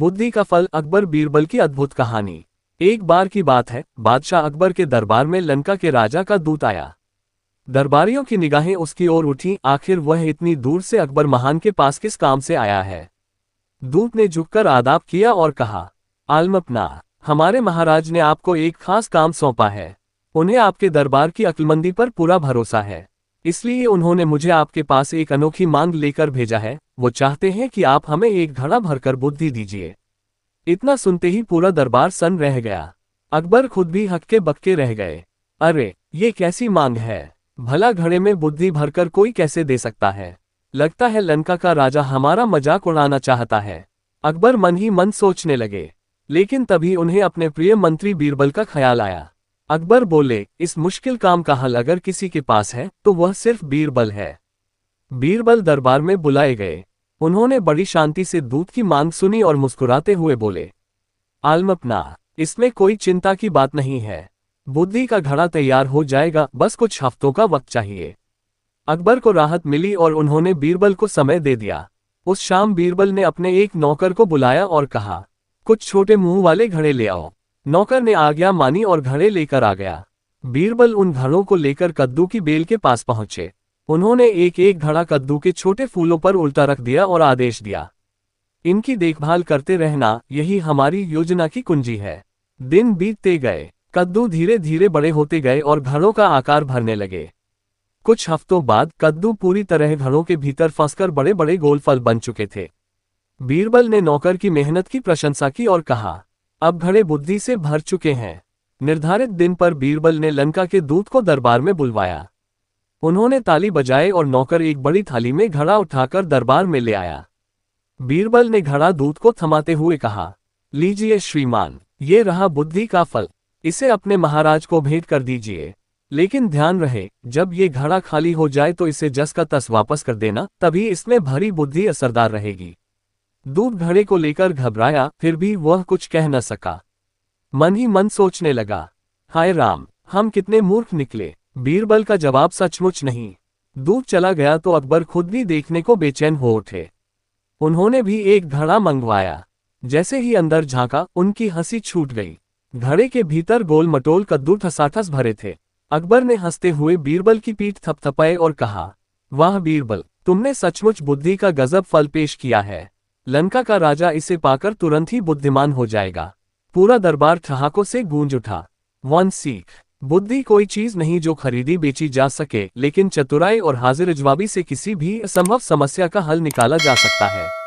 बुद्धि का फल अकबर बीरबल की अद्भुत कहानी। एक बार की बात है, बादशाह अकबर के दरबार में लंका के राजा का दूत आया। दरबारियों की निगाहें उसकी ओर उठी। आखिर वह इतनी दूर से अकबर महान के पास किस काम से आया है। दूत ने झुककर आदाब किया और कहा, आलमपना, हमारे महाराज ने आपको एक खास काम सौंपा है। उन्हें आपके दरबार की अक्लमंदी पर पूरा भरोसा है, इसलिए उन्होंने मुझे आपके पास एक अनोखी मांग लेकर भेजा है। वो चाहते हैं कि आप हमें एक घड़ा भरकर बुद्धि दीजिए। इतना सुनते ही पूरा दरबार सन्न रह गया। अकबर खुद भी हक्के बक्के रह गए। अरे, ये कैसी मांग है? भला घड़े में बुद्धि भरकर कोई कैसे दे सकता है? लगता है लंका का राजा हमारा मजाक उड़ाना चाहता है। अकबर मन ही मन सोचने लगे, लेकिन तभी उन्हें अपने प्रिय मंत्री बीरबल का ख्याल आया। अकबर बोले, इस मुश्किल काम का हल अगर किसी के पास है तो वह सिर्फ बीरबल है। बीरबल दरबार में बुलाए गए। उन्होंने बड़ी शांति से दूत की मांग सुनी और मुस्कुराते हुए बोले, आलमपना, इसमें कोई चिंता की बात नहीं है। बुद्धि का घड़ा तैयार हो जाएगा, बस कुछ हफ्तों का वक्त चाहिए। अकबर को राहत मिली और उन्होंने बीरबल को समय दे दिया। उस शाम बीरबल ने अपने एक नौकर को बुलाया और कहा, कुछ छोटे मुंह वाले घड़े ले आओ। नौकर ने आज्ञा मानी और घड़े लेकर आ गया। बीरबल उन घड़ों को लेकर कद्दू की बेल के पास पहुंचे। उन्होंने एक एक घड़ा कद्दू के छोटे फूलों पर उल्टा रख दिया और आदेश दिया, इनकी देखभाल करते रहना, यही हमारी योजना की कुंजी है। दिन बीतते गए, कद्दू धीरे धीरे बड़े होते गए और घड़ों का आकार भरने लगे। कुछ हफ्तों बाद कद्दू पूरी तरह घड़ों के भीतर फंसकर बड़े बड़े गोल फल बन चुके थे। बीरबल ने नौकर की मेहनत की प्रशंसा की और कहा, अब घड़े बुद्धि से भर चुके हैं। निर्धारित दिन पर बीरबल ने लंका के दूत को दरबार में बुलवाया। उन्होंने ताली बजाई और नौकर एक बड़ी थाली में घड़ा उठाकर दरबार में ले आया। बीरबल ने घड़ा दूत को थमाते हुए कहा, लीजिए श्रीमान, ये रहा बुद्धि का फल। इसे अपने महाराज को भेंट कर दीजिए। लेकिन ध्यान रहे, जब ये घड़ा खाली हो जाए तो इसे जस का तस वापस कर देना, तभी इसमें भरी बुद्धि असरदार रहेगी। दूत घड़े को लेकर घबराया, फिर भी वह कुछ कह न सका। मन ही मन सोचने लगा, हाय राम, हम कितने मूर्ख निकले। बीरबल का जवाब सचमुच नहीं। दूत चला गया तो अकबर खुद भी देखने को बेचैन हो उठे। उन्होंने भी एक घड़ा मंगवाया। जैसे ही अंदर झांका, उनकी हंसी छूट गई। घड़े के भीतर गोल मटोल कद्दू ठसाठस भरे थे। अकबर ने हंसते हुए बीरबल की पीठ थपथपाए और कहा, वाह बीरबल, तुमने सचमुच बुद्धि का गजब फल पेश किया है। लंका का राजा इसे पाकर तुरंत ही बुद्धिमान हो जाएगा। पूरा दरबार ठहाकों से गूंज उठा। वन सीख, बुद्धि कोई चीज नहीं जो खरीदी बेची जा सके, लेकिन चतुराई और हाजिर जवाबी से किसी भी असंभव समस्या का हल निकाला जा सकता है।